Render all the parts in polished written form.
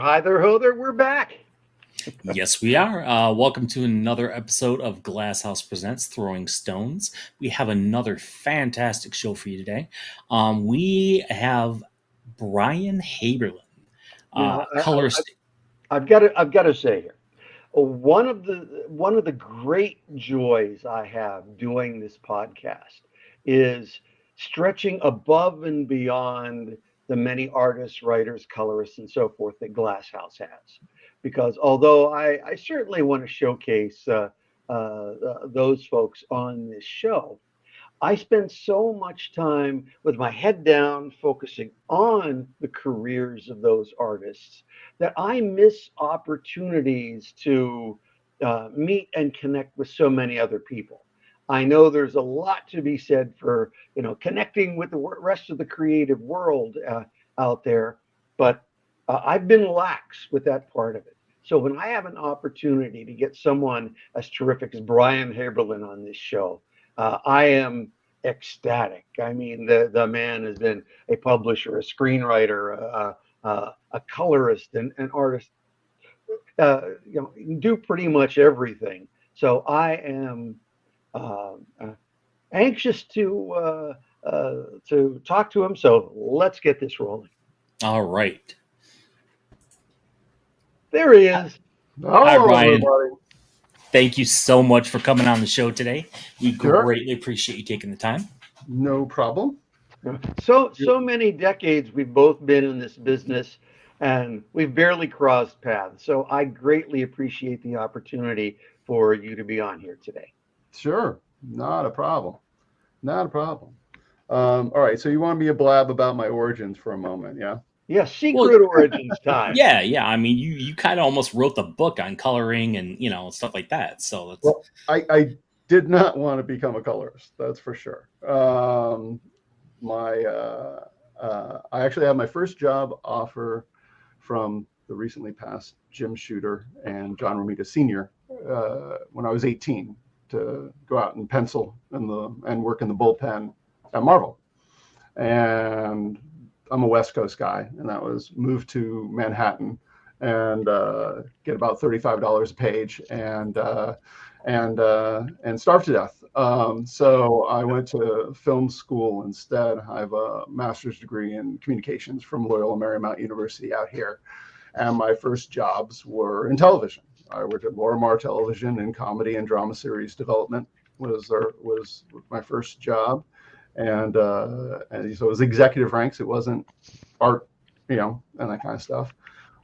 Hi there, ho there. We're back. Yes, we are. Welcome to another episode of Glasshouse Presents Throwing Stones. We have another fantastic show for you today. We have Brian Haberlin, You know, colorist. I've got to say here, one of the great joys I have doing this podcast is stretching above and beyond the many artists, writers, colorists, and so forth that Glasshouse has. Because although I certainly want to showcase those folks on this show, I spend so much time with my head down focusing on the careers of those artists that I miss opportunities to meet and connect with so many other people. I know there's a lot to be said for connecting with the rest of the creative world out there, but I've been lax with that part of it. So when I have an opportunity to get someone as terrific as Brian Haberlin on this show, I am ecstatic. I mean, the man has been a publisher, a screenwriter, a colorist, and an artist. Do pretty much everything. So I am anxious to talk to him. So let's get this rolling. All right. There he is. Hi, Hello, Brian. everybody. Thank you so much for coming on the show today. We Sure. greatly appreciate you taking the time. No problem. So many decades we've both been in this business, and we've barely crossed paths. So I greatly appreciate the opportunity for you to be on here today. Sure. Not a problem. Not a problem. All right. So you want me to blab about my origins for a moment, yeah? Yeah, secret origins time. Yeah. I mean, you kind of almost wrote the book on coloring and stuff like that. So that's... Well, I did not want to become a colorist. That's for sure. I actually had my first job offer from the recently passed Jim Shooter and John Romita Sr. When I was 18 to go out and pencil and work in the bullpen at Marvel. And I'm a West Coast guy, and that was move to Manhattan and get about $35 a page and starve to death. So I went to film school instead. I have a master's degree in communications from Loyola Marymount University out here. And my first jobs were in television. I worked at Lorimar Television in comedy and drama series development was my first job. And so it was executive ranks. It wasn't art, and that kind of stuff,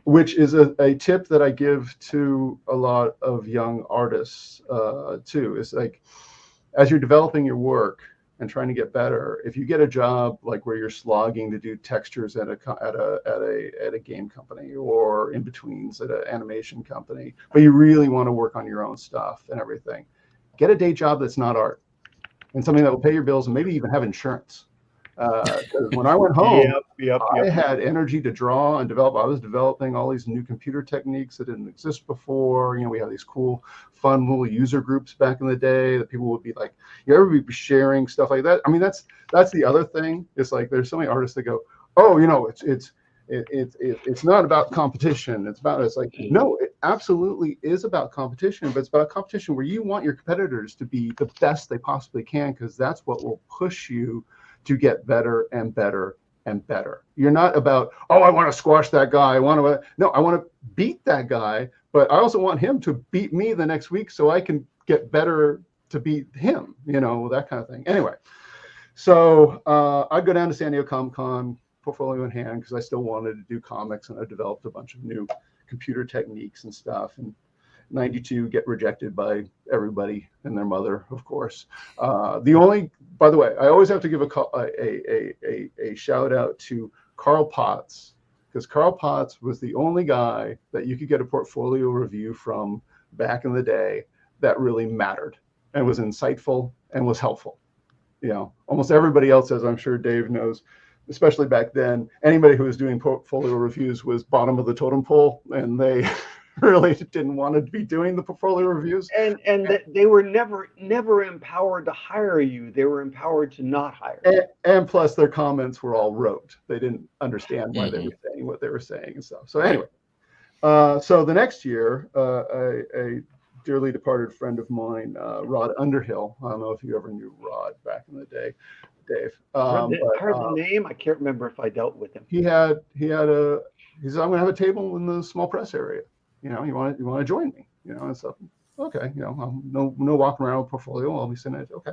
which is a tip that I give to a lot of young artists too. Is like, as you're developing your work and trying to get better, if you get a job like where you're slogging to do textures at a game company or in betweens at an animation company, but you really want to work on your own stuff and everything, get a day job that's not art. And something that will pay your bills and maybe even have insurance. Because when I went home, I had energy to draw and develop. I was developing all these new computer techniques that didn't exist before. We have these cool, fun little user groups back in the day that people would be like, you ever be sharing stuff like that? I mean, that's the other thing. It's like there's so many artists that go, oh, it's not about competition. It's like, no, it absolutely is about competition, but it's about competition where you want your competitors to be the best they possibly can, because that's what will push you to get better and better and better. You're not about, oh, I want to squash that guy. I want to beat that guy, but I also want him to beat me the next week so I can get better to beat him, that kind of thing. Anyway, so I'd go down to San Diego Comic-Con, portfolio in hand, because I still wanted to do comics, and I developed a bunch of new computer techniques and stuff. And 92 get rejected by everybody and their mother, of course. By the way, I always have to give a shout out to Carl Potts, because Carl Potts was the only guy that you could get a portfolio review from back in the day that really mattered and was insightful and was helpful. Almost everybody else, as I'm sure Dave knows, especially back then, anybody who was doing portfolio reviews was bottom of the totem pole, and they really didn't want to be doing the portfolio reviews. And they were never empowered to hire you. They were empowered to not hire you. And plus their comments were all rote. They didn't understand why they were saying what they were saying and stuff. So anyway, So the next year, a dearly departed friend of mine, Rod Underhill. I don't know if you ever knew Rod back in the day, Dave. Heard the name. I can't remember if I dealt with him. He said, I'm going to have a table in the small press area. You want to join me? And stuff. Okay, no walking around with portfolio. I'll be sitting at okay.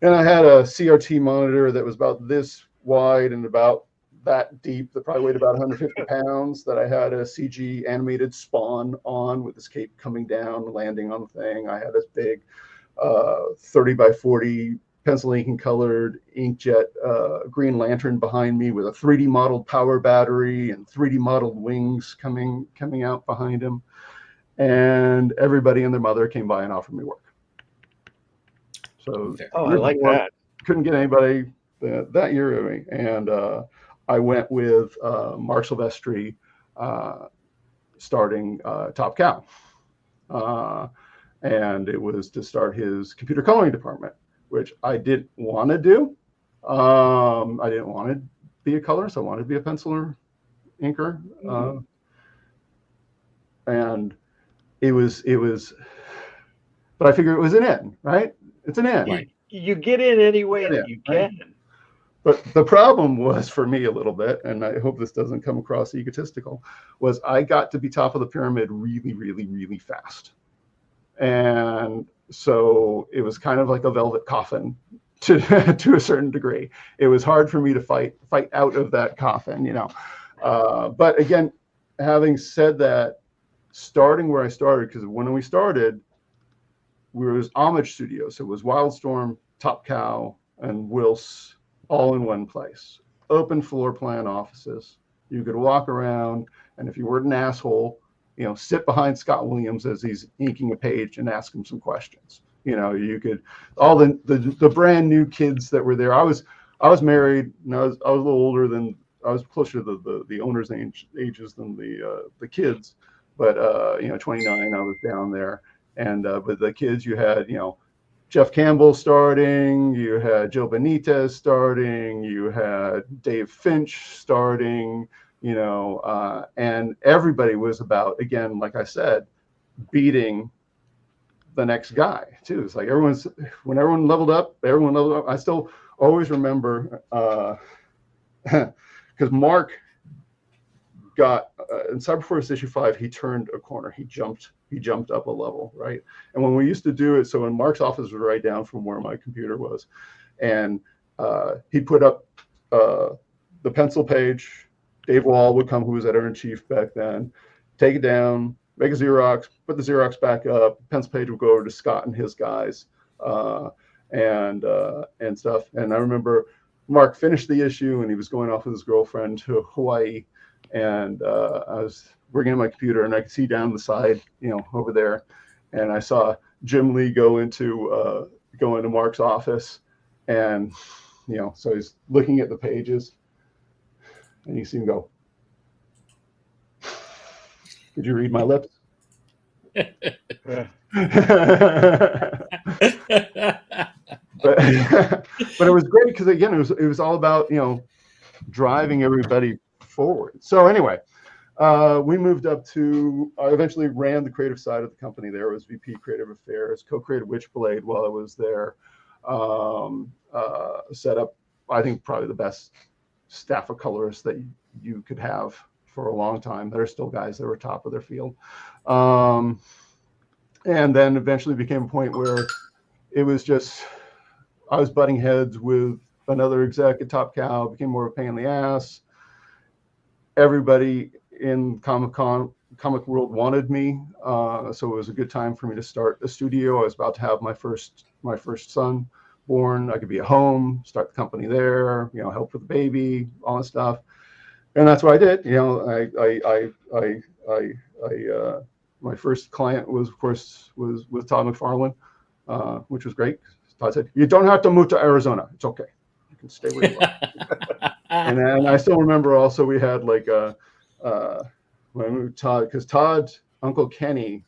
And I had a CRT monitor that was about this wide and about that deep, that probably weighed about 150 pounds, that I had a CG animated Spawn on with this cape coming down, landing on the thing. I had this big 30 by 40 pencil ink and colored inkjet Green Lantern behind me with a 3D modeled power battery and 3D modeled wings coming out behind him. And everybody and their mother came by and offered me work. So I like that. Couldn't get anybody that year of me. And I went with Mark Silvestri starting Top Cow. And it was to start his computer coloring department, which I didn't want to do. I didn't want to be a colorist. I wanted to be a penciler, inker. And it was, but I figured it was an in, right? It's an in. Right. You get in any way that you can. Right? But the problem was for me a little bit, and I hope this doesn't come across egotistical, was I got to be top of the pyramid really, really, really fast. And so it was kind of like a velvet coffin to a certain degree. It was hard for me to fight out of that coffin, But again, having said that, starting where I started, because when we started, it was Homage Studios. So it was Wildstorm, Top Cow, and Wills all in one place. Open floor plan offices. You could walk around, and if you weren't an asshole, sit behind Scott Williams as he's inking a page and ask him some questions. You could, all the brand new kids that were there. I was married, and I was a little older than, I was closer to the owners' ages than the kids. But 29, I was down there. And but the kids, you had, Jeff Campbell starting, you had Joe Benitez starting, you had Dave Finch starting, and everybody was about, again, like I said, beating the next guy too. It's like when everyone leveled up, I still always remember, because Mark got in Cyberforce issue 5, he turned a corner. He jumped up a level, right? And when we used to do it, so in Mark's office was right down from where my computer was, and he'd put up the pencil page. Dave Wall would come, who was editor-in-chief back then, take it down, make a Xerox, put the Xerox back up. Pencil page would go over to Scott and his guys, and stuff. And I remember Mark finished the issue, and he was going off with his girlfriend to Hawaii. And I was bringing in my computer, and I could see down the side, over there, and I saw Jim Lee go into Mark's office, and so he's looking at the pages, and you see him go, "Did you read my lips?" but it was great because again, it was all about driving everybody forward. So anyway, we moved up to, I eventually ran the creative side of the company there. I was VP Creative Affairs, co-created Witchblade while I was there. Set up, I think, probably the best staff of colorists that you could have for a long time. There are still guys that were top of their field. And then eventually became a point where it was just, I was butting heads with another exec at Top Cow, became more of a pain in the ass. Everybody in comic world wanted me, so it was a good time for me to start a studio. I was about to have my first son born. I could be at home, start the company there, help with the baby, all that stuff, and that's what I did. My first client was, of course, was Todd McFarlane, which was great. Todd said, "You don't have to move to Arizona. It's okay. You can stay where you are." And then I still remember also we had like when I moved Todd, because Todd's Uncle Kenny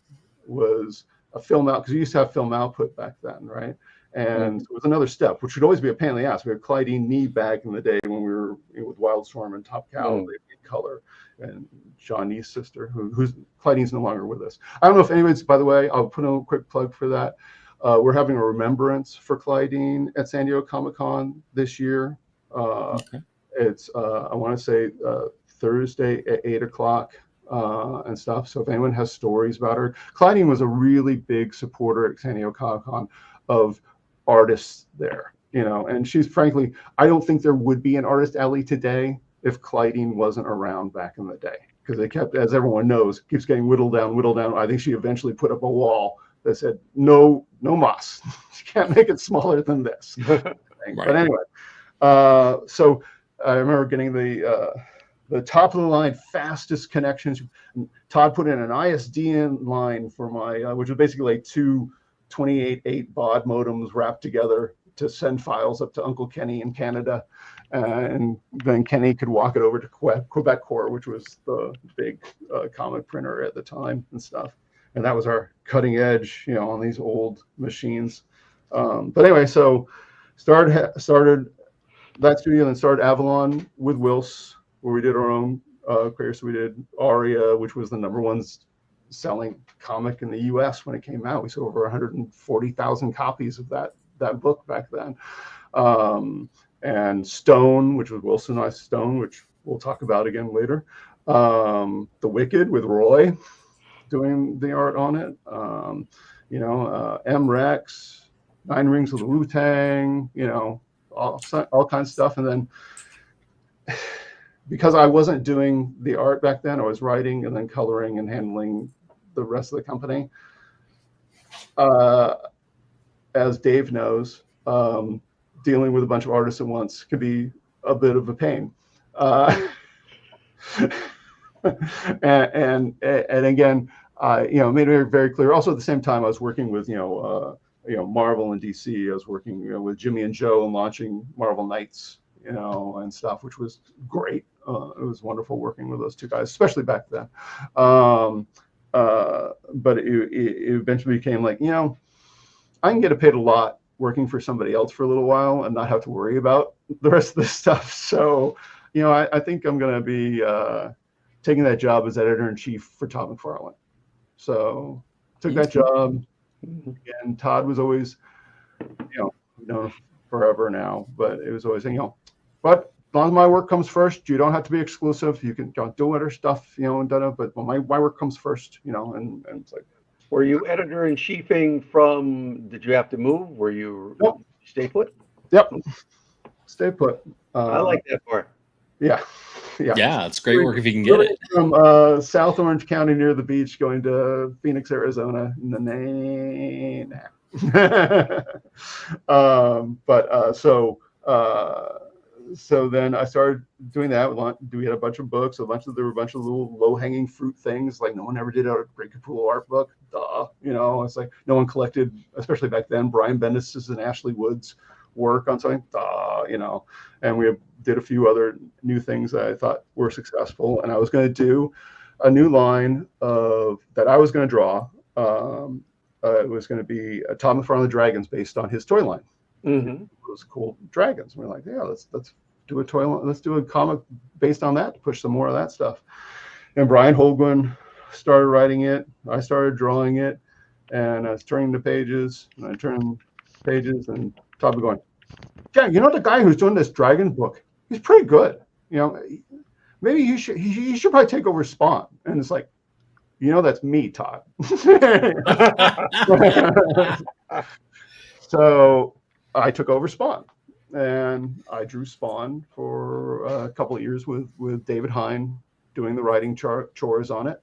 was a film out, because we used to have film output back then, right? And it was another step, which would always be a pain in the ass. We had Clyde Nee back in the day when we were with Wildstorm and Top Cow, they did color, and John Nee's sister, who's Clyde Nee's no longer with us. I don't know if anybody's, by the way, I'll put in a quick plug for that. We're having a remembrance for Clyde Nee at San Diego Comic-Con this year. It's, I want to say, Thursday at 8 o'clock and stuff. So if anyone has stories about her, Clyde Nee was a really big supporter at San Diego Comic-Con of artists there, and she's, frankly, I don't think there would be an artist alley today if Clyde Nee wasn't around back in the day, because they kept, as everyone knows, keeps getting whittled down. I think she eventually put up a wall that said, no moss. You can't make it smaller than this. Right. But anyway, so I remember getting the top of the line fastest connections. Todd put in an ISDN line for my, which was basically like two 28.8 baud modems wrapped together to send files up to Uncle Kenny in Canada. And then Kenny could walk it over to Quebec Corps, which was the big comic printer at the time and stuff. And that was our cutting edge, on these old machines. But anyway, so started that studio, and started Avalon with Wills, where we did our own creators. So we did Aria, which was the #1 selling comic in the U.S. when it came out. We sold over 140,000 copies of that book back then. And Stone, which was Wilson I. Stone, which we'll talk about again later. The Wicked with Roy doing the art on it. M. Rex, Nine Rings of the Wu-Tang, all kinds of stuff. And then because I wasn't doing the art back then, I was writing and then coloring and handling the rest of the company. As Dave knows, dealing with a bunch of artists at once can be a bit of a pain. And again, made it very clear. Also, at the same time, I was working with Marvel and DC. I was working with Jimmy and Joe and launching Marvel Knights, and stuff, which was great. It was wonderful working with those two guys, especially back then. But it eventually became like, I can get paid a lot working for somebody else for a little while and not have to worry about the rest of this stuff. So, I think I'm going to be taking that job as editor-in-chief for Todd McFarlane. So took that job, and Todd was always, known forever now, but it was always, but as long as my work comes first, you don't have to be exclusive. You can do other stuff, but my work comes first, and it's like. Were you editor-in-chiefing from, did you have to move? Were you stay put? Yep. Stay put. I like that part. Yeah. Yeah, it's great work if you can get it. From South Orange County near the beach going to Phoenix, Arizona. So then I started doing that. We had a bunch of books. There were a bunch of little low-hanging fruit things. Like no one ever did a Great Capullo art book. Duh. It's like no one collected, especially back then, Brian Bendis' and Ashley Wood's work on something. Duh. And we did a few other new things that I thought were successful. And I was going to do a new line that I was going to draw. It was going to be Todd McFarlane Dragons based on his toy line. Mm-hmm. Those cool dragons. And we're like, yeah, let's do a toy line. Let's do a comic based on that, push some more of that stuff. And Brian Holguin started writing it. I started drawing it, and I was turning the pages, and I turned pages, and Todd was going, yeah, the guy who's doing this dragon book, he's pretty good. Maybe he should probably take over Spawn. And it's like, that's me, Todd. So I took over Spawn, and I drew Spawn for a couple of years with David Hine doing the writing chores on it.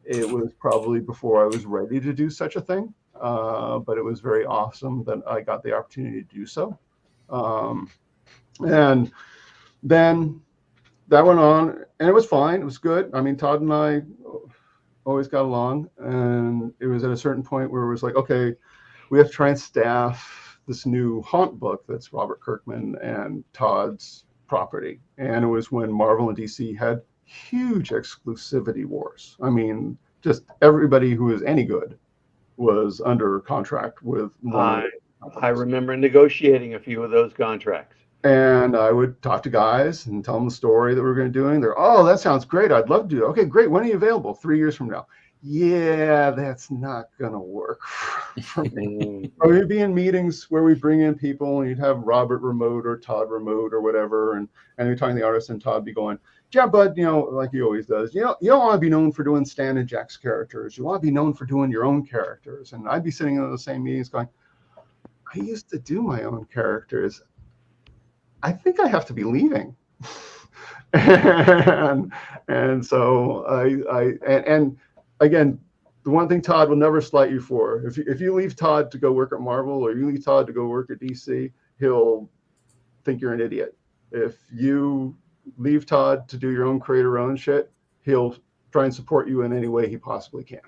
It was probably before I was ready to do such a thing, but it was very awesome that I got the opportunity to do so. And then that went on, and it was fine. It was good. I mean, Todd and I always got along, and it was at a certain point where it was like, okay, we have to try and staff this new Haunt book that's Robert Kirkman and Todd's property. And it was when Marvel and DC had huge exclusivity wars. I mean, just everybody who was any good was under contract with one I remember negotiating a few of those contracts. And I would talk to guys and tell them the story that we're going to be doing. They're, oh, that sounds great. I'd love to do it. Okay, great. When are you available? 3 years from now. Yeah, that's not going to work for me. Or we'd be in meetings where we bring in people and you'd have Robert remote or Todd remote or whatever. And we're talking to the artist and Todd be going, yeah, bud, like he always does, you don't want to be known for doing Stan and Jack's characters. You want to be known for doing your own characters. And I'd be sitting in the same meetings going, I used to do my own characters. I think I have to be leaving. and so and again, the one thing Todd will never slight you for, if you leave Todd to go work at Marvel or you leave Todd to go work at DC, he'll think you're an idiot. If you leave Todd to do your own creator own shit, he'll try and support you in any way he possibly can.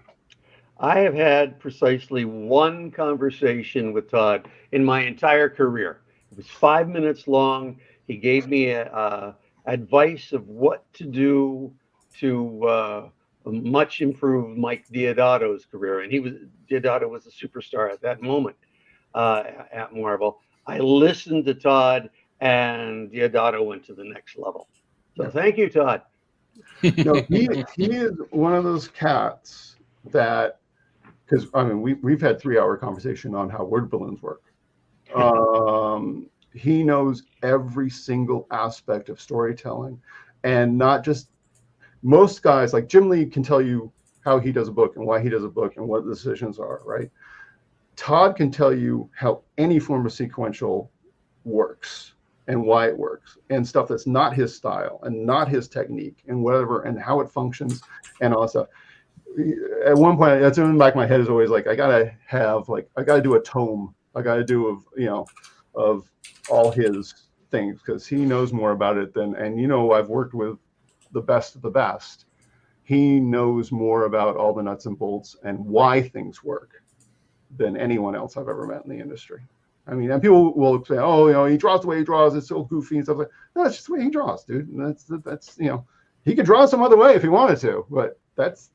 I have had precisely one conversation with Todd in my entire career. It was 5 minutes long. He gave me advice of what to do to much improve Mike Deodato's career. And Deodato was a superstar at that moment at Marvel. I listened to Todd, and Deodato went to the next level. So thank you, Todd. No, he is one of those cats that, because I mean, we've had 3-hour conversation on how word balloons work. He knows every single aspect of storytelling, and not just most guys. Like Jim Lee can tell you how he does a book and why he does a book and what the decisions are, right? Todd can tell you how any form of sequential works and why it works, and stuff that's not his style and not his technique and whatever, and how it functions and all that stuff. At one point, that's in the back of my head is always like, I gotta do a tome. I gotta do of all his things, because he knows more about it than, and I've worked with the best of the best. He knows more about all the nuts and bolts and why things work than anyone else I've ever met in the industry. I mean, and people will say, oh, he draws the way he draws, it's so goofy and stuff like that. No, that's just the way he draws, dude. And that's he could draw some other way if he wanted to, but that's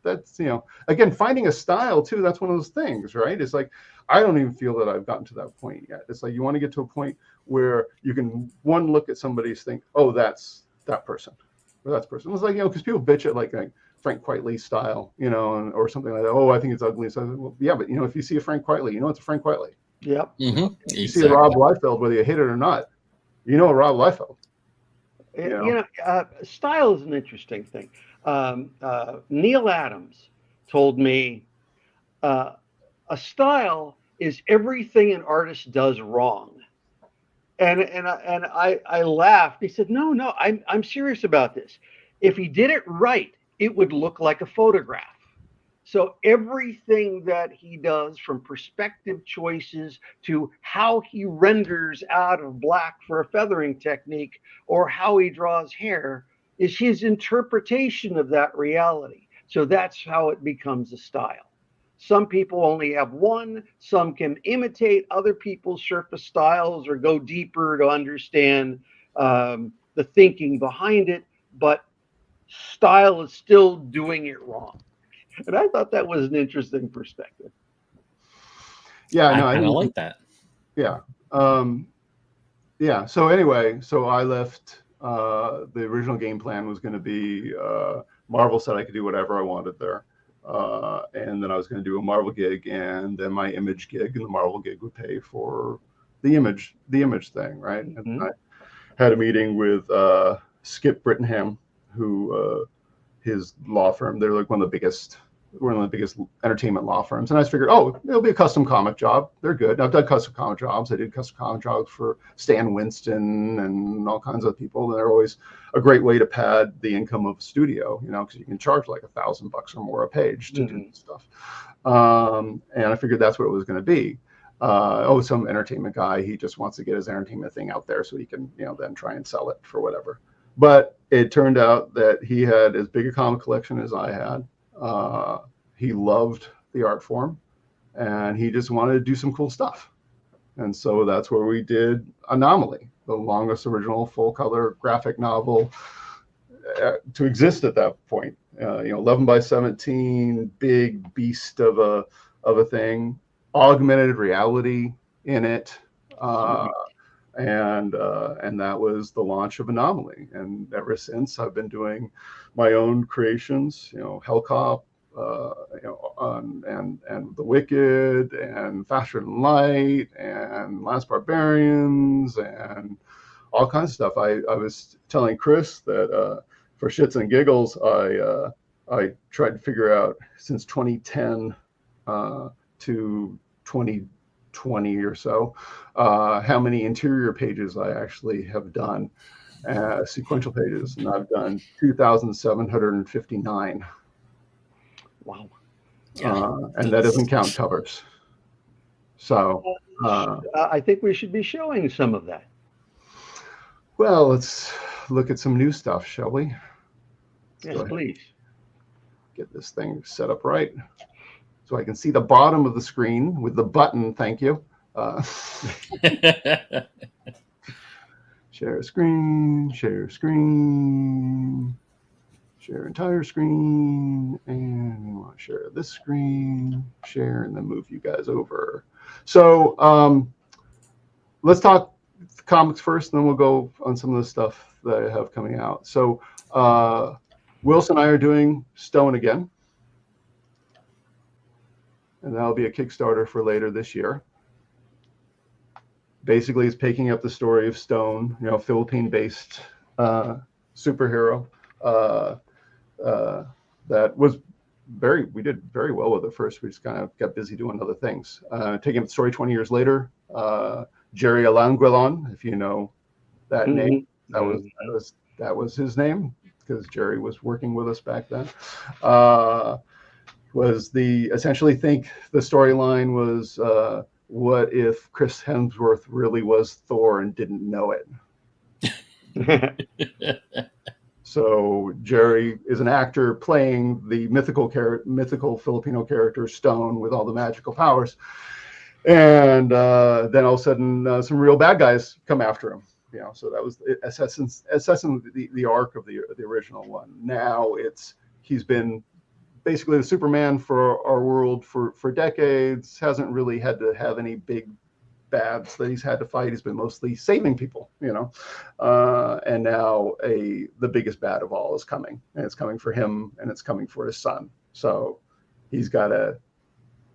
again, finding a style too, that's one of those things, right? It's like, I don't even feel that I've gotten to that point yet. It's like, you want to get to a point where you can look at somebody's think, oh, that's that person, or that's person. It's like, because people bitch at like Frank Quitely style, or something like that. Oh, I think it's ugly. So, well, yeah, but if you see a Frank Quitely, it's a Frank Quitely. Yep. Mm-hmm. You see a Rob Liefeld, whether you hate it or not, a Rob Liefeld. Style is an interesting thing. Neil Adams told me a style is everything an artist does wrong. And I laughed. He said, no, I'm serious about this. If he did it right, it would look like a photograph. So everything that he does, from perspective choices to how he renders out of black for a feathering technique, or how he draws hair, is his interpretation of that reality. So that's how it becomes a style. Some people only have one. Some can imitate other people's surface styles or go deeper to understand the thinking behind it. But style is still doing it wrong. And I thought that was an interesting perspective. Yeah, no, I kind of like that. Yeah. Yeah. So anyway, I left. The original game plan was going to be Marvel said I could do whatever I wanted there. And then I was going to do a Marvel gig, and then my Image gig, and the Marvel gig would pay for the image thing, right? Mm-hmm. And I had a meeting with Skip Brittenham, who his law firm, they're like one of the biggest entertainment law firms. And I just figured, it'll be a custom comic job. They're good. I've done custom comic jobs. I did custom comic jobs for Stan Winston and all kinds of people. And they're always a great way to pad the income of a studio, because you can charge like $1,000 or more a page to do stuff. And I figured that's what it was going to be. Some entertainment guy, he just wants to get his entertainment thing out there so he can, then try and sell it for whatever. But it turned out that he had as big a comic collection as I had. He loved the art form, and he just wanted to do some cool stuff. And so that's where we did Anomaly, the longest original full-color graphic novel to exist at that point. 11 by 17, big beast of a thing, augmented reality. in it. And that was the launch of Anomaly. And ever since, I've been doing my own creations, Hellcop, and The Wicked, and Faster Than Light, and Last Barbarians, and all kinds of stuff. I was telling Chris that for shits and giggles, I tried to figure out since 2010 to 2020 or so how many interior pages I actually have done, sequential pages, and I've done 2,759. Wow. And that doesn't count covers. So I think we should be showing some of that. well, let's look at some new stuff, shall we? Yes, please. Get this thing set up right so I can see the bottom of the screen with the button. Thank you. Share screen, share screen, share entire screen, and we want to share this screen, share, and then move you guys over. So let's talk comics first, and then we'll go on some of the stuff that I have coming out. So Wilson and I are doing Stone again, and that'll be a Kickstarter for later this year. Basically, it's picking up the story of Stone, Philippine-based superhero that was we did very well with it first. We just kind of got busy doing other things. Taking up the story 20 years later, Jerry Alanguilon, if you know that name, that was his name, because Jerry was working with us back then. Essentially think the storyline was, what if Chris Hemsworth really was Thor and didn't know it? So Jerry is an actor playing the mythical Filipino character Stone with all the magical powers, and then all of a sudden some real bad guys come after him. So that was assessing the arc of the original one. Now he's been basically the Superman for our world for decades. Hasn't really had to have any big bads that he's had to fight. He's been mostly saving people, and now the biggest bad of all is coming, and it's coming for him, and it's coming for his son. So he's got to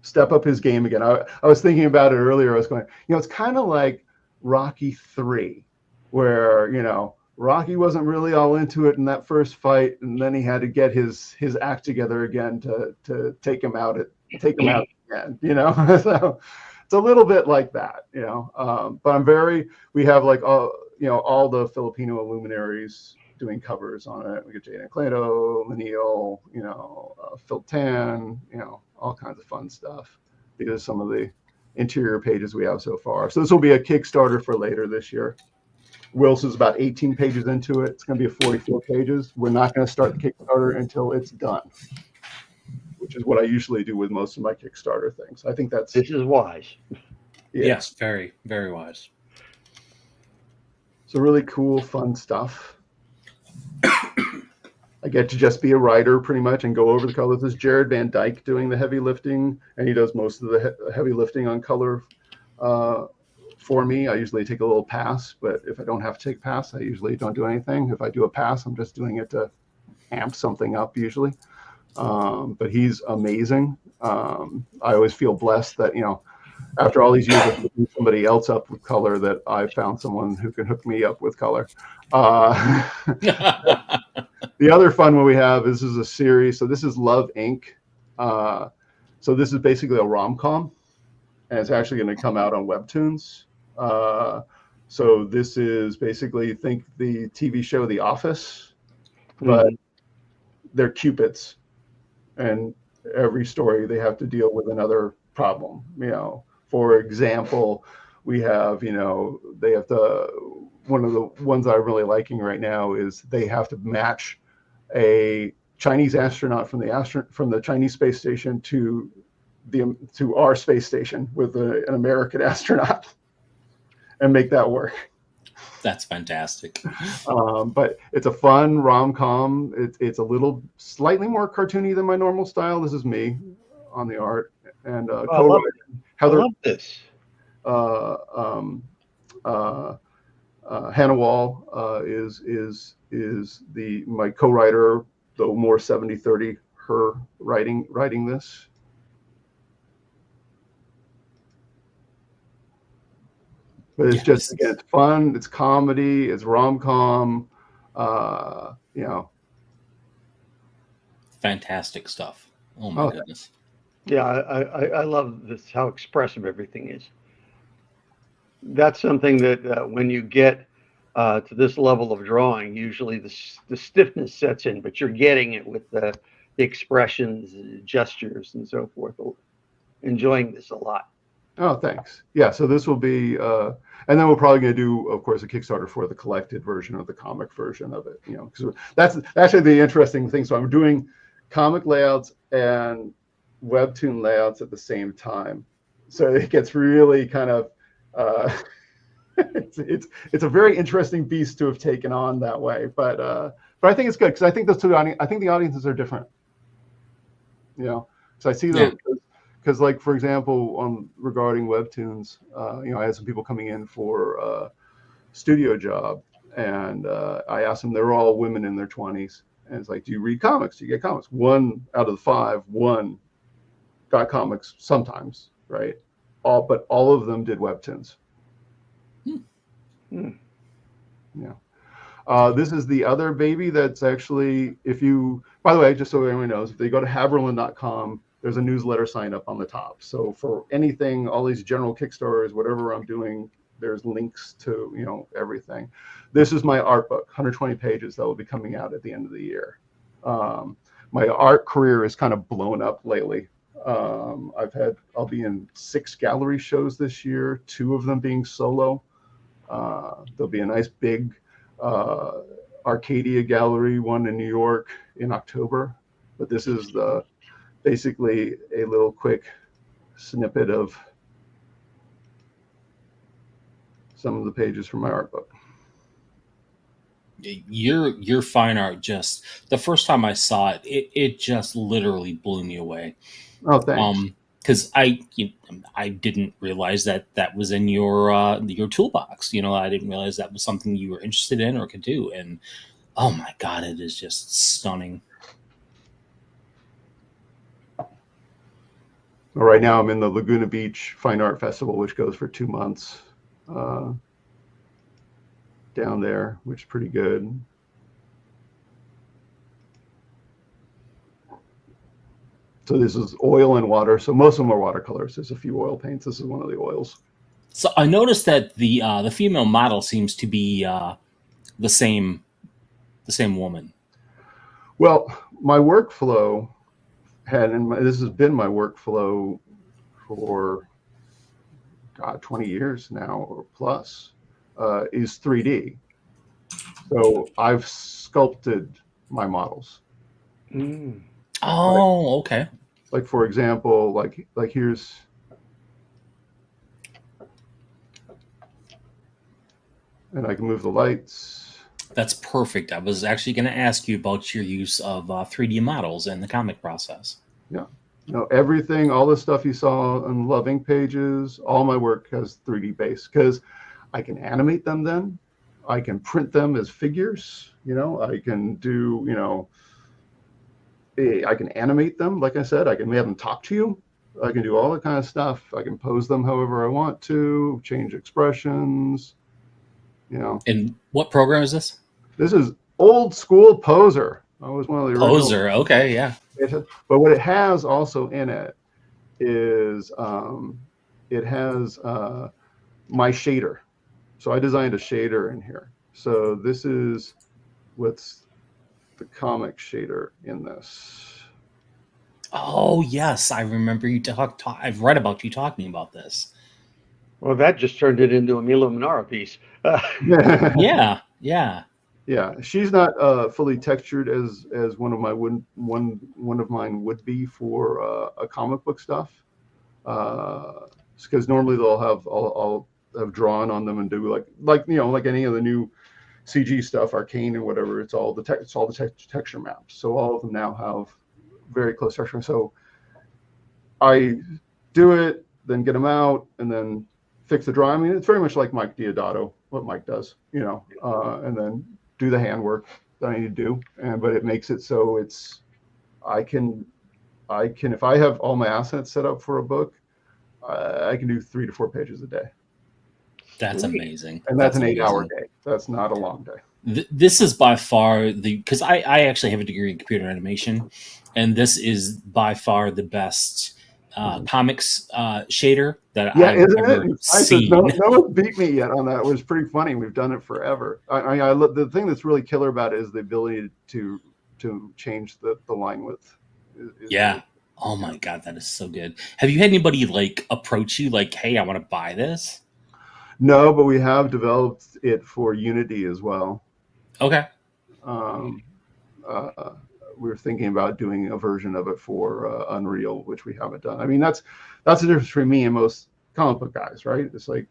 step up his game again. I was thinking about it earlier. I was going, it's kind of like Rocky 3, where Rocky wasn't really all into it in that first fight, and then he had to get his act together again to take him out again. So it's a little bit like that, But we have like all the Filipino luminaries doing covers on it. We get Jade Ancleto, Lenil, Phil Tan, all kinds of fun stuff. These are some of the interior pages we have so far. So this will be a Kickstarter for later this year. Wilson's about 18 pages into it. It's going to be 44 pages. We're not going to start the Kickstarter until it's done, which is what I usually do with most of my Kickstarter things. I think this is wise. Yeah. Yes, very, very wise. So really cool, fun stuff. I get to just be a writer pretty much and go over the colors. This is Jared Van Dyke doing the heavy lifting, and he does most of the heavy lifting on color for me. I usually take a little pass, but if I don't have to take a pass, I usually don't do anything. If I do a pass, I'm just doing it to amp something up usually. But he's amazing. I always feel blessed that, after all these years of hooking somebody else up with color, that I found someone who can hook me up with color. The other fun one we have is a series. So this is Love Inc. So this is basically a rom-com, and it's actually going to come out on Webtoons. So this is basically, think the TV show The Office, but they're Cupids, and every story they have to deal with another problem. For example, we have, they have to, one of the ones I'm really liking right now is they have to match a Chinese astronaut from the Chinese space station to our space station with an American astronaut and make that work. That's fantastic. But it's a fun rom-com. It's a little slightly more cartoony than my normal style. This is me on the art, and I love this. Hannah Wall is my co-writer, though more 70-30 her writing this. But it's just, again, it's fun, it's comedy, it's rom-com, you know. Fantastic stuff. Oh my goodness. Yeah, I love this, how expressive everything is. That's something that when you get to this level of drawing, usually the stiffness sets in, but you're getting it with the expressions, gestures, and so forth. Enjoying this a lot. Oh, thanks. Yeah, so this will be, and then we're probably going to do, of course, a Kickstarter for the collected version of the comic version of it. You know, because that's actually the interesting thing. So I'm doing comic layouts and webtoon layouts at the same time. So it gets really kind of, it's a very interesting beast to have taken on that way. But I think it's good, because I think those two, I think the audiences are different. You know, so I see those. Because, like, for example, regarding webtoons, you know, I had some people coming in for a studio job, and I asked them, they're all women in their 20s, and it's like, do you read comics? Do you get comics? 1 out of the 5 got comics sometimes, right? But all of them did webtoons. Yeah. This is the other baby that's actually, by the way, just so everyone knows, if they go to HABERLIN.com, there's a newsletter sign up on the top. So for anything, all these general Kickstarters, whatever I'm doing, there's links to, you know, everything. This is my art book, 120 pages, that will be coming out at the end of the year. My art career is kind of blown up lately. I'll be in 6 gallery shows this year, 2 of them being solo. There'll be a nice big Arcadia gallery, one in New York in October. But this is basically a little quick snippet of some of the pages from my art book. Your fine art, just the first time I saw it, it just literally blew me away. Oh, thanks. Because I didn't realize that was in your toolbox. You know, I didn't realize that was something you were interested in or could do. And oh my God, it is just stunning. Right now, I'm in the Laguna Beach Fine Art Festival, which goes for 2 months down there, which is pretty good. So this is oil and water. So most of them are watercolors. There's a few oil paints. This is one of the oils. So I noticed that the female model seems to be the same woman. Well, my workflow this has been my workflow for 20 years now or plus, is 3D. So I've sculpted my models. Oh, okay. Like, for example, like here's, and I can move the lights. That's perfect. I was actually going to ask you about your use of 3D models in the comic process. Yeah. Everything, all the stuff you saw on Love Ink pages, all my work has 3D base, because I can animate them then. I can print them as figures. I can do, I can animate them. Like I said, I can have them talk to you. I can do all that kind of stuff. I can pose them however I want to, change expressions, And what program is this? This is old school Poser. I was one of the original. Poser, okay, yeah. But what it has also in it is it has my shader. So I designed a shader in here. So this is what's the comic shader in this. Oh yes, I remember you I've read about you talking about this. Well, that just turned it into a Mila Manara piece. Yeah. Yeah, she's not fully textured as one of mine would be for a comic book stuff, because normally I'll have drawn on them and do like any of the new CG stuff, Arcane and whatever. It's all the texture maps. So all of them now have very close texture. So I do it, then get them out, and then fix the drawing. I mean, it's very much like Mike Diodato, what Mike does, you know, and then do the handwork that I need to do. But it makes it so I can, if I have all my assets set up for a book, I can do 3 to 4 pages a day. That's amazing. And that's an 8-hour day. That's not a long day. This is by far because I actually have a degree in computer animation, and this is by far the best comics shader that I've ever seen. No one beat me yet on that. It was pretty funny. We've done it forever. I love the thing that's really killer about it is the ability to change the line width. Yeah. Oh my God, that is so good. Have you had anybody like approach you like, hey, I want to buy this? No, but we have developed it for Unity as well. Okay. We're thinking about doing a version of it for Unreal, which we haven't done. I mean, that's the difference between me and most comic book guys, right? It's like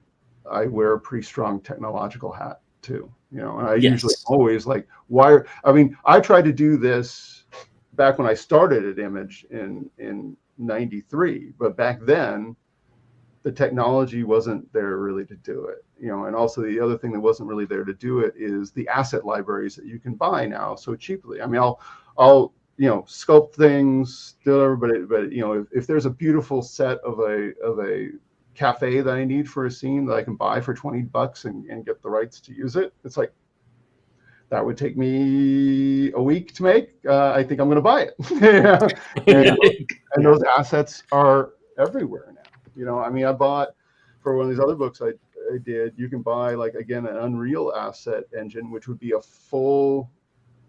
I wear a pretty strong technological hat too, you know, and I usually always like I tried to do this back when I started at Image in 93, but back then the technology wasn't there really to do it, you know. And also the other thing that wasn't really there to do it is the asset libraries that you can buy now so cheaply. I mean, I'll you know, sculpt things, but you know, if there's a beautiful set of a cafe that I need for a scene that I can buy for $20 and get the rights to use it, it's like, that would take me a week to make. I think I'm going to buy it. and those assets are everywhere now. You know, I mean, I bought for one of these other books I did, you can buy like, again, an Unreal asset engine, which would be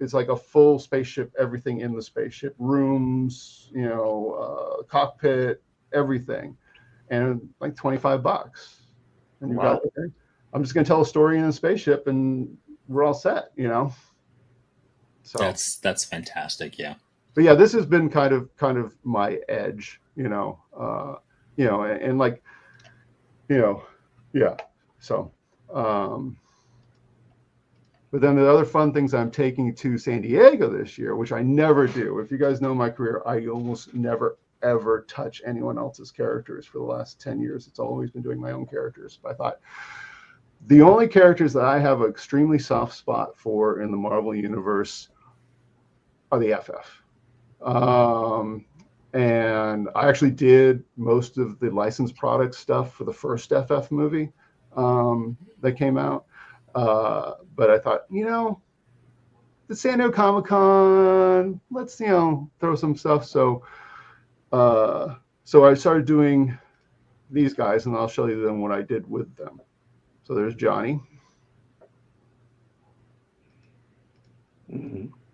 it's like a full spaceship, everything in the spaceship, rooms, you know, cockpit, everything. And like $25. And you got, okay, I'm just going to tell a story in a spaceship and we're all set, you know. So that's fantastic. Yeah. But yeah, this has been kind of my edge, you know, and like, you know, yeah. So, but then the other fun things I'm taking to San Diego this year, which I never do. If you guys know my career, I almost never, ever touch anyone else's characters for the last 10 years. It's always been doing my own characters. But I thought the only characters that I have an extremely soft spot for in the Marvel Universe are the FF. And I actually did most of the licensed product stuff for the first FF movie that came out. But I thought, you know, the San Diego Comic-Con, let's, you know, throw some stuff. So I started doing these guys, and I'll show you them what I did with them. So there's Johnny.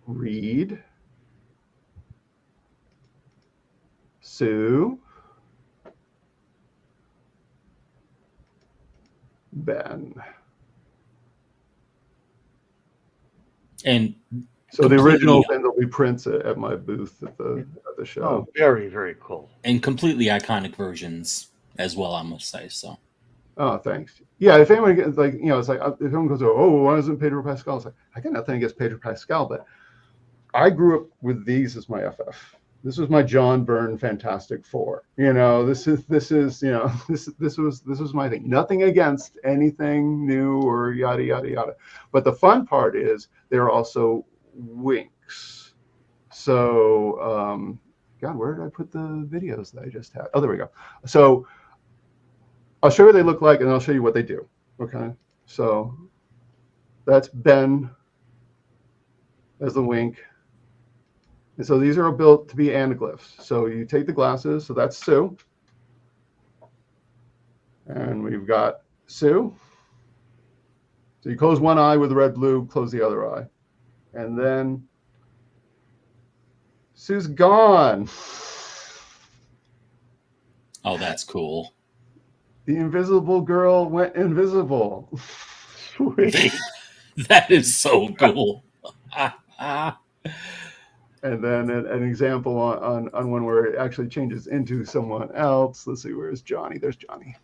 Reed. Sue. Ben. And so the original thing will be prints at my booth at the show. Oh, very, very cool. And completely iconic versions as well, I must say. So. Oh, thanks. Yeah, if anyone gets like, you know, it's like if someone goes, oh, why isn't Pedro Pascal? It's like, I got nothing against Pedro Pascal, but I grew up with these as my FF. This was my John Byrne Fantastic Four. You know, this is you know, this was my thing. Nothing against anything new or yada yada yada. But the fun part is they're also winks. So God, where did I put the videos that I just had? Oh, there we go. So I'll show you what they look like, and I'll show you what they do. Okay, so that's Ben as the wink. And so these are built to be anaglyphs. So you take the glasses, so that's Sue. And we've got Sue. So you close one eye with the red, blue, close the other eye. And then Sue's gone. Oh, that's cool. The invisible girl went invisible. Sweet. That is so cool. And then an example on one where it actually changes into someone else. Let's see, where's Johnny? There's Johnny.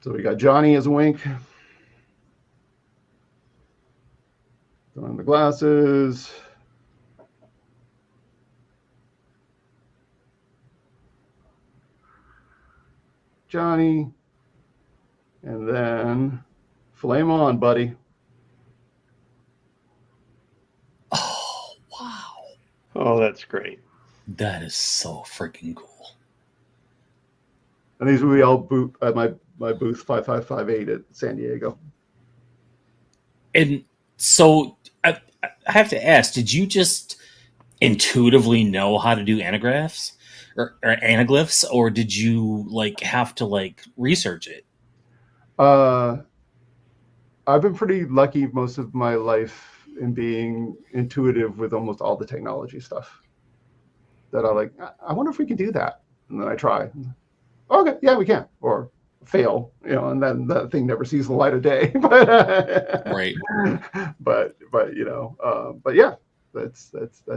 So we got Johnny as a wink. Throwing the glasses. Johnny, and then flame on, buddy. Oh, wow. Oh, that's great. That is so freaking cool. And these will be all at my booth 5558 at San Diego. And so I have to ask, did you just intuitively know how to do anagraphs or anaglyphs, or did you like have to like research it? I've been pretty lucky most of my life in being intuitive with almost all the technology stuff. That I wonder if we can do that, and then I try. Okay, yeah, we can, or fail, and then that thing never sees the light of day. Right. But but yeah, that's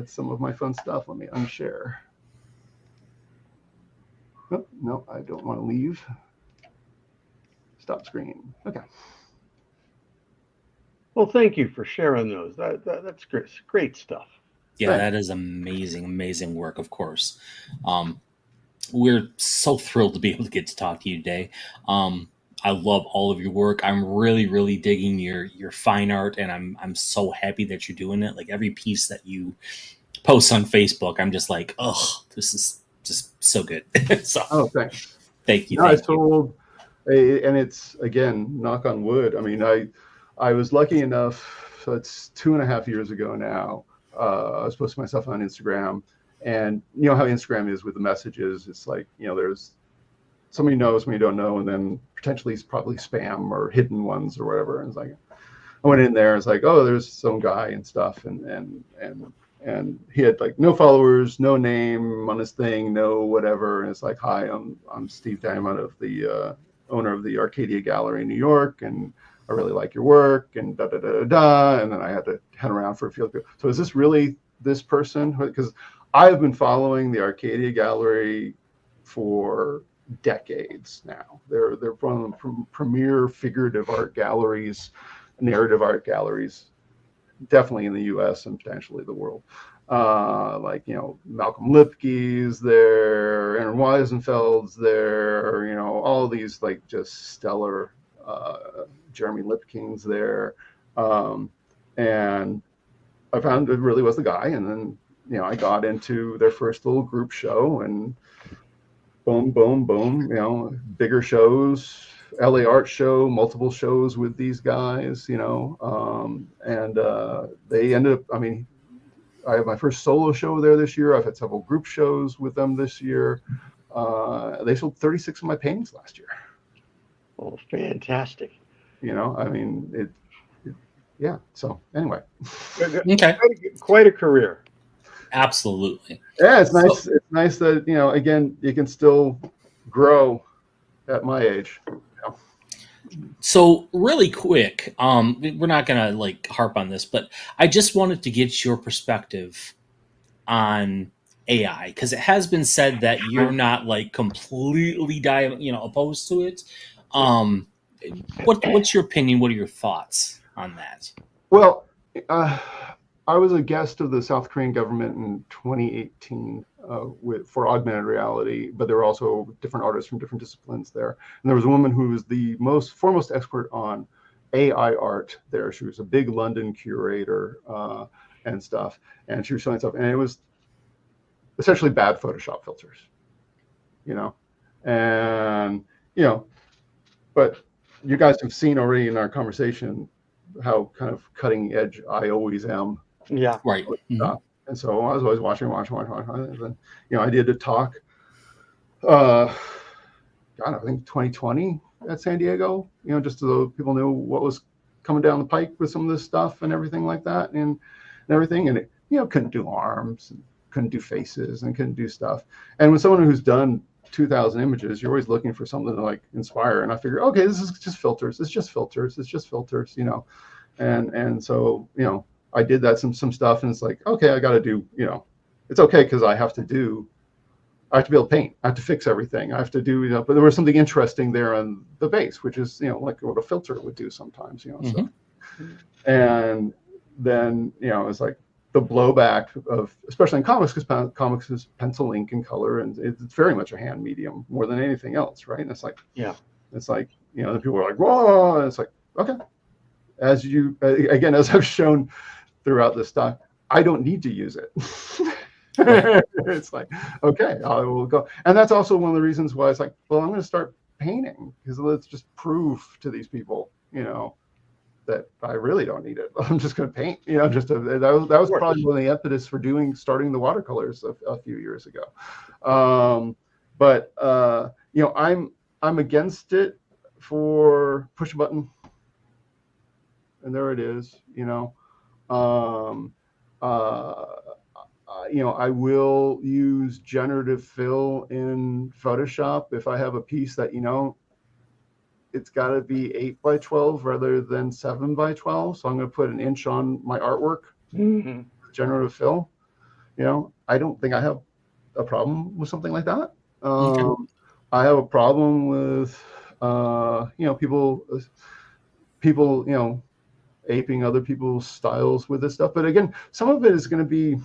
some of my fun stuff. Let me unshare. Oh, no, I don't want to leave. Stop screen. Okay. Well, thank you for sharing those. That's great stuff. Yeah, that is amazing work, of course. We're so thrilled to be able to get to talk to you today. I love all of your work. I'm really digging your fine art, and I'm so happy that you're doing it. Like every piece that you post on Facebook, I'm just like, oh, this is just so good. So, thanks. Thank you. No, I sold, and it's again, knock on wood. I mean, I was lucky enough. So it's 2.5 years ago now. I was posting myself on Instagram, and you know how Instagram is with the messages. It's like, there's somebody knows, somebody don't know, and then potentially it's probably spam or hidden ones or whatever. And it's like, I went in there. It's like, oh, there's some guy and stuff, and he had like no followers, no name on his thing, no whatever. And it's like, hi, I'm Steve Diamond, of the owner of the Arcadia Gallery in New York, and I really like your work, and da da da da da. And then I had to head around for a few. So is this really this person? Because I've been following the Arcadia Gallery for decades now. They're one of the premier figurative art galleries, narrative art galleries, definitely in the U.S. and potentially the world. Malcolm Lipke's there, Aaron Weisenfeld's there, all these like just stellar, Jeremy Lipking's there. And I found it really was the guy. And then, I got into their first little group show, and boom, boom, boom, bigger shows, LA Art Show, multiple shows with these guys, and they ended up, I have my first solo show there this year. I've had several group shows with them this year. They sold 36 of my paintings last year. Oh, fantastic. Yeah. So anyway. Okay. Quite a career. Absolutely. Yeah, it's nice. It's nice that, again, you can still grow at my age. So really quick, we're not gonna like harp on this, but I just wanted to get your perspective on AI, because it has been said that you're not like completely opposed to it. What's your opinion? What are your thoughts on that? Well, I was a guest of the South Korean government in 2018 for augmented reality, but there were also different artists from different disciplines there. And there was a woman who was the foremost expert on AI art there. She was a big London curator and stuff. And she was showing stuff, and it was essentially bad Photoshop filters, but you guys have seen already in our conversation how kind of cutting edge I always am. Yeah. Right. Mm-hmm. And so I was always watching. And then, I did a talk, I think 2020 at San Diego, just so people knew what was coming down the pike with some of this stuff and everything like that and everything. And it, couldn't do arms and couldn't do faces and couldn't do stuff. And when someone who's done 2,000 images, you're always looking for something to like inspire. And I figured, okay, this is just filters. It's just filters. And so, I did that some stuff, and it's like, okay, I got to do, it's okay, because I have to be able to paint. I have to fix everything. I have to do, but there was something interesting there on the base, which is, like what a filter would do sometimes, Mm-hmm. So. And then, it's like, the blowback of, especially in comics, because comics is pencil, ink, and color, and it's very much a hand medium more than anything else, right? And it's like, the people are like, whoa, and it's like, okay. As you, again, as I've shown throughout this talk, I don't need to use it. It's like, okay, I will go. And that's also one of the reasons why it's like, well, I'm going to start painting, because let's just prove to these people, that I really don't need it. I'm just going to paint, that was probably one of the impetus for starting the watercolors a few years ago. But I'm against it for push a button, and there it is. I will use generative fill in Photoshop if I have a piece that it's got to be 8 by 12 rather than 7 by 12. So I'm going to put an inch on my artwork. Mm-hmm. Generative fill. I don't think I have a problem with something like that. Okay. I have a problem with people aping other people's styles with this stuff. But again, some of it is going to be.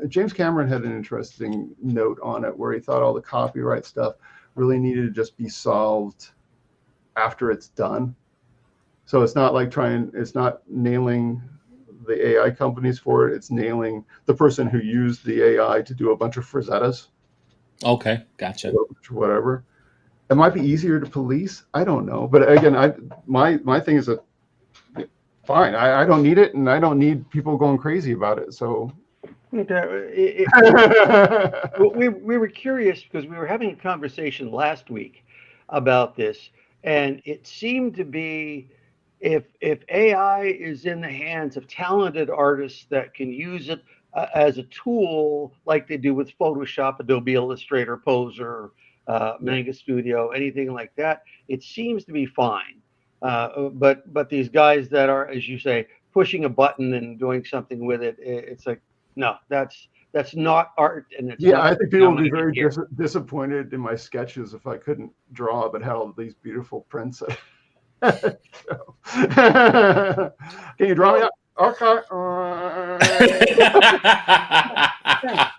James Cameron had an interesting note on it where he thought all the copyright stuff really needed to just be solved after it's done. So it's not like it's not nailing the AI companies for it. It's nailing the person who used the AI to do a bunch of frisettas. Okay, gotcha. Whatever. It might be easier to police. I don't know. But again, my thing is that fine. I don't need it, and I don't need people going crazy about it. So. Okay. We were curious because we were having a conversation last week about this, and it seemed to be if AI is in the hands of talented artists that can use it as a tool, like they do with Photoshop, Adobe Illustrator, Poser, Manga Studio, anything like that, it seems to be fine. But these guys that are, as you say, pushing a button and doing something with it, it's like, no, that's not art, and it's not. I think people would be very disappointed in my sketches if I couldn't draw, but had all these beautiful prints. Can you draw me? Okay.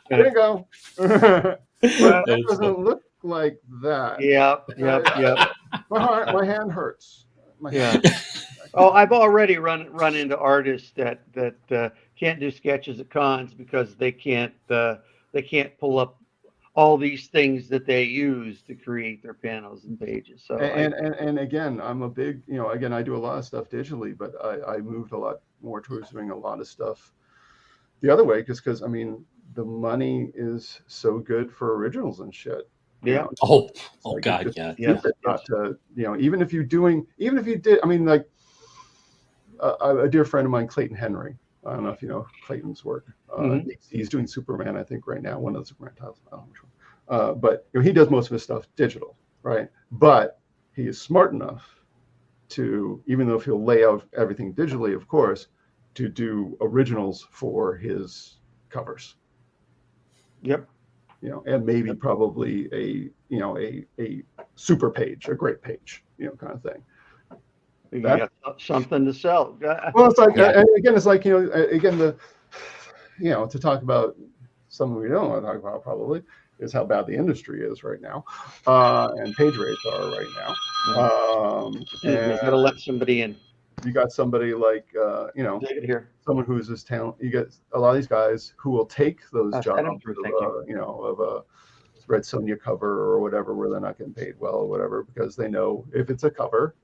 There you go. But that doesn't look like that. Yep. My hand hurts. Oh, I've already run into artists that can't do sketches at cons because they can't pull up all these things that they use to create their panels and pages. So and again, I'm a big again, I do a lot of stuff digitally, but I moved a lot more towards doing a lot of stuff the other way because the money is so good for originals and shit. Yeah. God, yeah. Not to even if you did, a dear friend of mine, Clayton Henry. I don't know if you know Clayton's work. He's doing Superman, I think, right now. One of the Superman titles. I don't know which one. But he does most of his stuff digital, right? But he is smart enough to, even though if he'll lay out everything digitally, of course, to do originals for his covers. Yep. And maybe probably a super page, a great page, kind of thing. You got something to sell. Well, it's like, again, it's like, to talk about something we don't want to talk about probably is how bad the industry is right now, and page rates are right now. You got to let somebody in. You got somebody like, someone who is this talent. You get a lot of these guys who will take those jobs of a Red Sonja cover or whatever, where they're not getting paid well or whatever, because they know if it's a cover,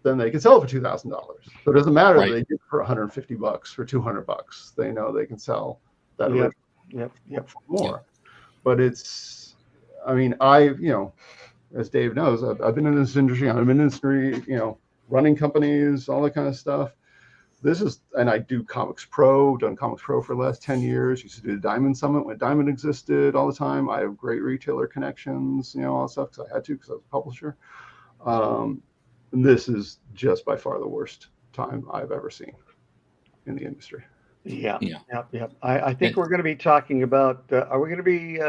then they can sell it for $2,000. So it doesn't matter if they get it for $150 or $200. They know they can sell that for more. But it's, as Dave knows, I've been in this industry. I'm in this industry, running companies, all that kind of stuff. And I do Comics Pro, done Comics Pro for the last 10 years. Used to do the Diamond Summit when Diamond existed all the time. I have great retailer connections, all that stuff, because I had to, because I was a publisher. And this is just by far the worst time I've ever seen in the industry. Yeah. I think we're going to be talking about, are we going to be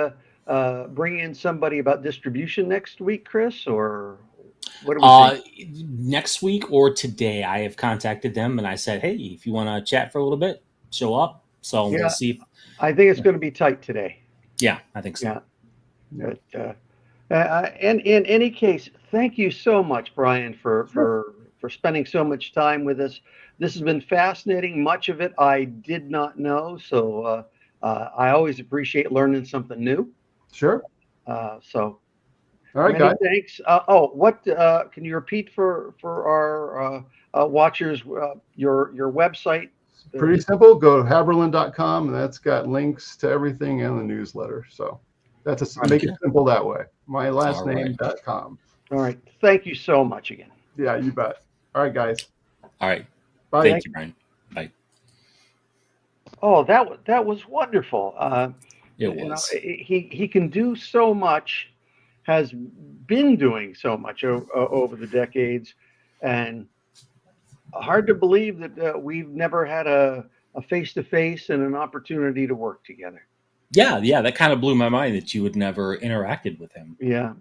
bringing in somebody about distribution next week, Chris, or what are we next week or today? I have contacted them and I said, hey, if you want to chat for a little bit, show up. So we'll Yeah, see. I think it's going to be tight today. Yeah, I think so. Yeah. Yeah. But, and in any case, thank you so much, Brian, Sure. for spending so much time with us. This has been fascinating. Much of it I did not know, so I always appreciate learning something new. Sure. So All right, many guys. thanks. What can you repeat for our watchers your website? It's pretty simple. Go to haberlin.com, and that's got links to everything and the newsletter. So make it Okay. simple that way. My last All right. name.com. All right. Thank you so much again. Yeah, you bet. All right, guys. All right. Bye. Thank you, Brian. Bye. Oh, that was wonderful. It was. He can do so much, has been doing so much over the decades, and hard to believe that we've never had a face to face and an opportunity to work together. Yeah, yeah. That kind of blew my mind that you had never interacted with him. Yeah.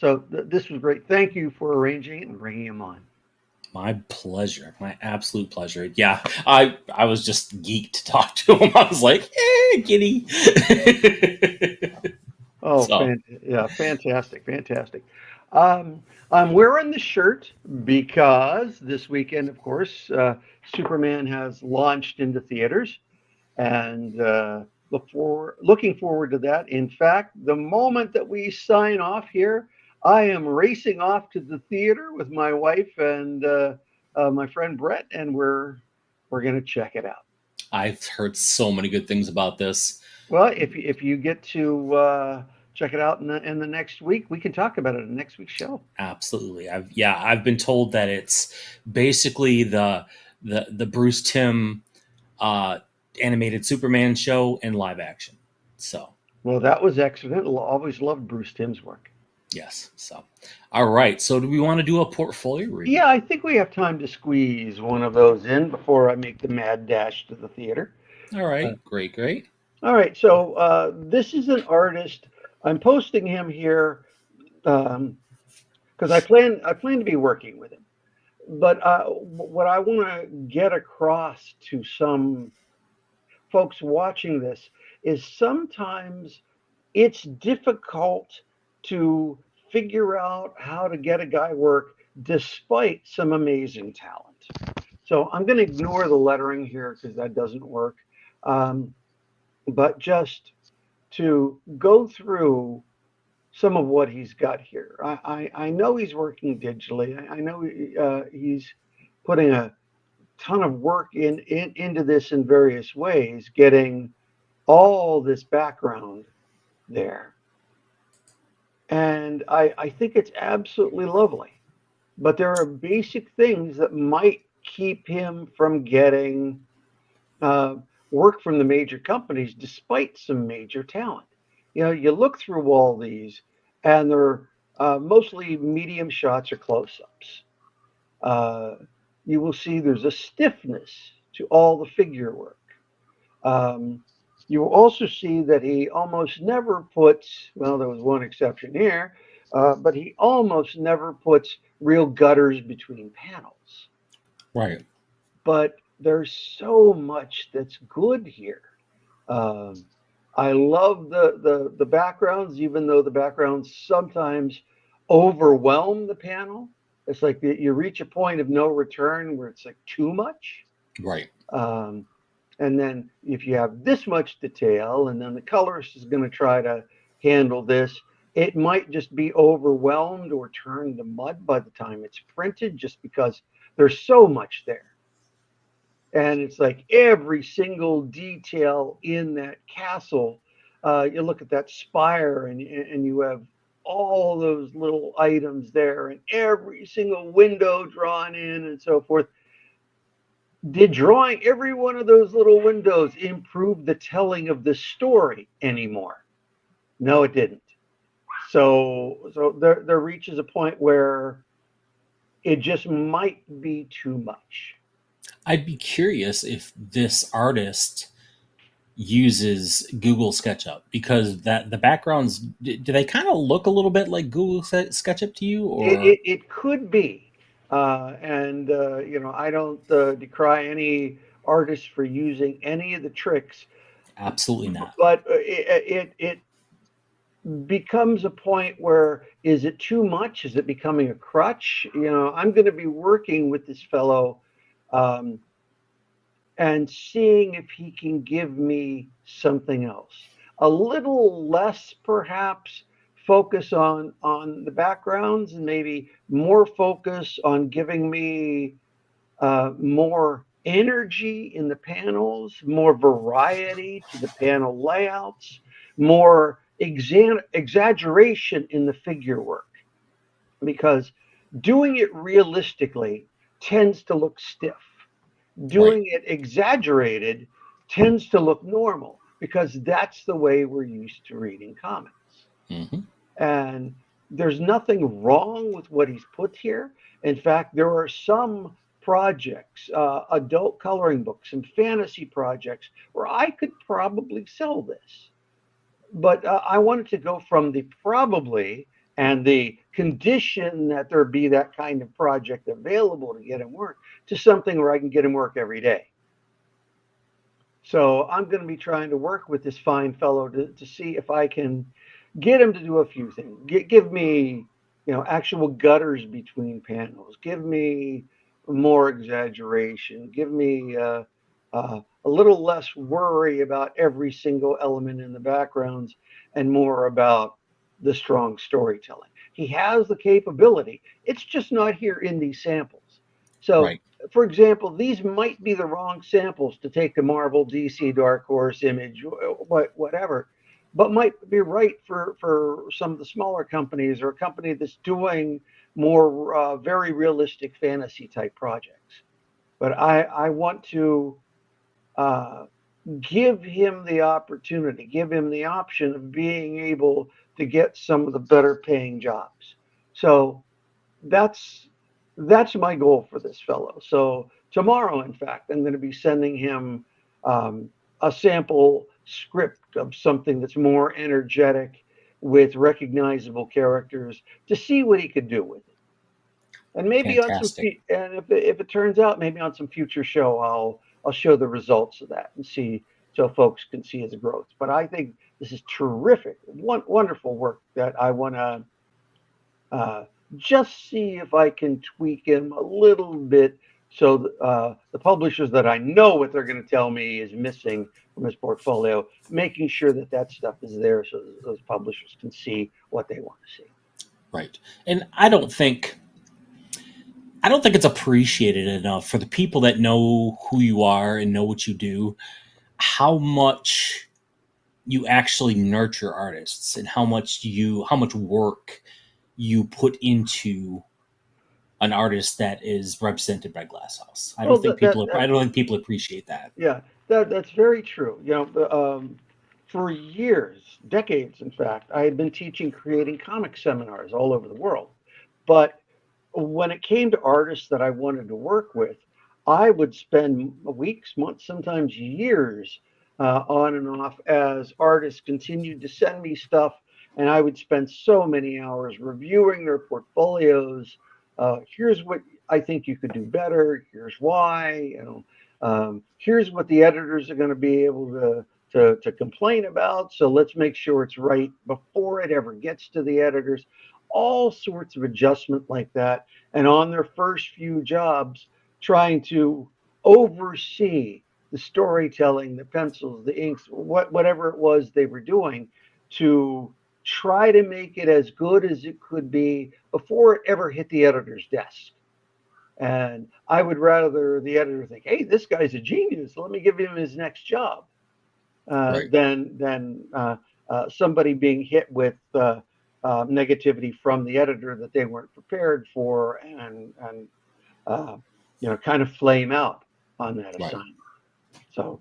This was great. Thank you for arranging it and bringing him on. My pleasure. My absolute pleasure. Yeah, I was just geeked to talk to him. I was like, giddy. Oh, So, yeah, fantastic, fantastic. I'm wearing the shirt because this weekend, of course, Superman has launched into theaters, and looking forward to that. In fact, the moment that we sign off here, I am racing off to the theater with my wife and my friend Brett, and we're going to check it out. I've heard so many good things about this. Well, if you get to check it out in the next week, we can talk about it in next week's show. Absolutely. I've been told that it's basically the Bruce Timm animated Superman show in live action. So, Well, that was excellent. Always loved Bruce Timm's work. yes. So, all right. So, do we want to do a portfolio review? Yeah, I think we have time to squeeze one of those in before I make the mad dash to the theater. All Uh, right. Great. Great. all right, so this is an artist. I'm posting him here because I plan to be working with him. But what I want to get across to some folks watching this is sometimes it's difficult to figure out how to get a guy work despite some amazing talent. So I'm going to ignore the lettering here because that doesn't work. Um, but just to go through some of what he's got here. I know he's working digitally. I know he's putting a ton of work into this in various ways, getting all this background there. And I think it's absolutely lovely. But there are basic things that might keep him from getting uh, work from the major companies despite some major talent. You know, you look through all these, and they're mostly medium shots or close ups. Uh, you will see there's a stiffness to all the figure work. Um, you will also see that he almost never puts, well, there was one exception here, but he almost never puts real gutters between panels. Right. But there's so much that's good here. Um, I love the backgrounds, even though the backgrounds sometimes overwhelm the panel. It's like you reach a point of no return where it's like too much. Right. Um, and then if you have this much detail, and then the colorist is going to try to handle this, it might just be overwhelmed or turned to mud by the time it's printed, just because there's so much there. And it's like every single detail in that castle. You look at that spire, and you have all those little items there, and every single window drawn in, and so forth. Did drawing every one of those little windows improve the telling of the story anymore? No, it didn't. So there reaches a point where it just might be too much. I'd be curious if this artist uses Google SketchUp, because that the backgrounds, do they kind of look a little bit like Google SketchUp to you, or It could be, and you know, I don't decry any artists for using any of the tricks, Absolutely not. but it becomes a point where, is it too much? Is it becoming a crutch? I'm going to be working with this fellow, um, and seeing if he can give me something else. A little less, perhaps, focus on the backgrounds, and maybe more focus on giving me more energy in the panels, more variety to the panel layouts, more exaggeration in the figure work. Because doing it realistically tends to look stiff. Right. Doing it exaggerated tends to look normal, because that's the way we're used to reading comics. Hmm. And there's nothing wrong with what he's put here. In fact, there are some projects, adult coloring books and fantasy projects, where I could probably sell this. But I wanted to go from the probably and the condition that there be that kind of project available to get him work, to something where I can get him work every day. So I'm going to be trying to work with this fine fellow to see if I can get him to do a few things. Give me, actual gutters between panels. Give me more exaggeration. Give me a little less worry about every single element in the backgrounds, and more about the strong storytelling. He has the capability. It's just not here in these samples. So, Right. for example, these might be the wrong samples to take to Marvel, DC, Dark Horse, Image, whatever, but might be right for some of the smaller companies, or a company that's doing more very realistic fantasy type projects. But I want to uh, give him the opportunity, give him the option of being able to get some of the better paying jobs. So that's that's my goal for this fellow. So tomorrow, in fact, I'm going to be sending him a sample script of something that's more energetic, with recognizable characters, to see what he could do with it. And maybe on some, Fantastic. and if it turns out, maybe on some future show, I'll show the results of that and see, so folks can see his growth. But I think this is terrific, wonderful work that I want to uh, just see if I can tweak him a little bit, so the publishers that I know what they're going to tell me is missing from his portfolio, making sure that that stuff is there, so those publishers can see what they want to see. Right. And I don't think it's appreciated enough for the people that know who you are and know what you do, how much you actually nurture artists, and how much work you put into an artist that is represented by Glasshouse. I don't Well, think people I don't think people appreciate that. yeah, that's very true. For years, decades, in fact, I had been teaching creating comic seminars all over the world. But when it came to artists that I wanted to work with, I would spend weeks, months, sometimes years on and off, as artists continued to send me stuff, and I would spend so many hours reviewing their portfolios. Here's what I think you could do better. Here's why. Here's what the editors are going to be able to complain about. So let's make sure it's right before it ever gets to the editors. All sorts of adjustment like that. And on their first few jobs, trying to oversee the storytelling, the pencils, the inks, whatever it was they were doing, to try to make it as good as it could be before it ever hit the editor's desk. And I would rather the editor think, "Hey, this guy's a genius. Let me give him his next job," Right. than somebody being hit with negativity from the editor that they weren't prepared for, and kind of flame out on that Right. assignment. So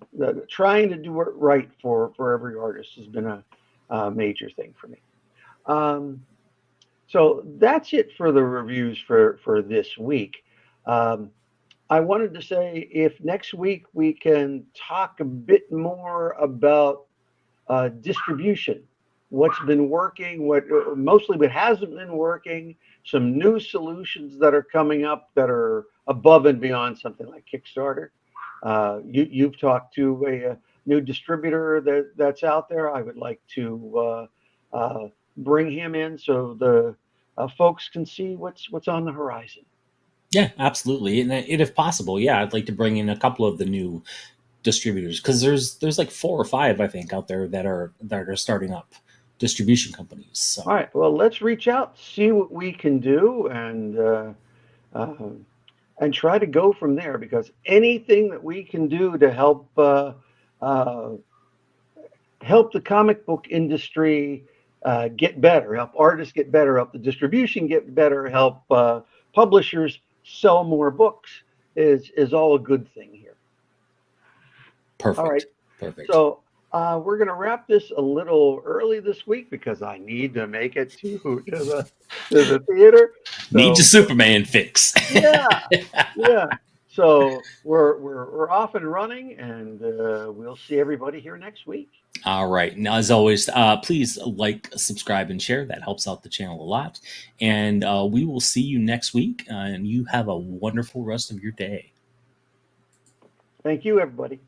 trying to do it right for every artist has been a major thing for me. Um, so that's it for the reviews for this week. Um, I wanted to say, if next week we can talk a bit more about distribution, what's been working, what mostly what hasn't been working, some new solutions that are coming up that are above and beyond something like Kickstarter. You've talked to a new distributor that's out there. I would like to bring him in so the folks can see what's on the horizon. Yeah, absolutely. And if possible, yeah, I'd like to bring in a couple of the new distributors because there's like 4 or 5 I think out there that are starting up distribution companies. All So right. Well, let's reach out, see what we can do, uh, and try to go from there. Because anything that we can do to uh, help the comic book industry get better, help artists get better, help the distribution get better, help publishers sell more books is all a good thing here. All right. perfect, perfect. So we're going to wrap this a little early this week because I need to make it to the theater. Need your So Superman fix. yeah, yeah. So we're off and running, and we'll see everybody here next week. All right. Now, as always, please like, subscribe, and share. That helps out the channel a lot. And we will see you next week. And you have a wonderful rest of your day. Thank you, everybody.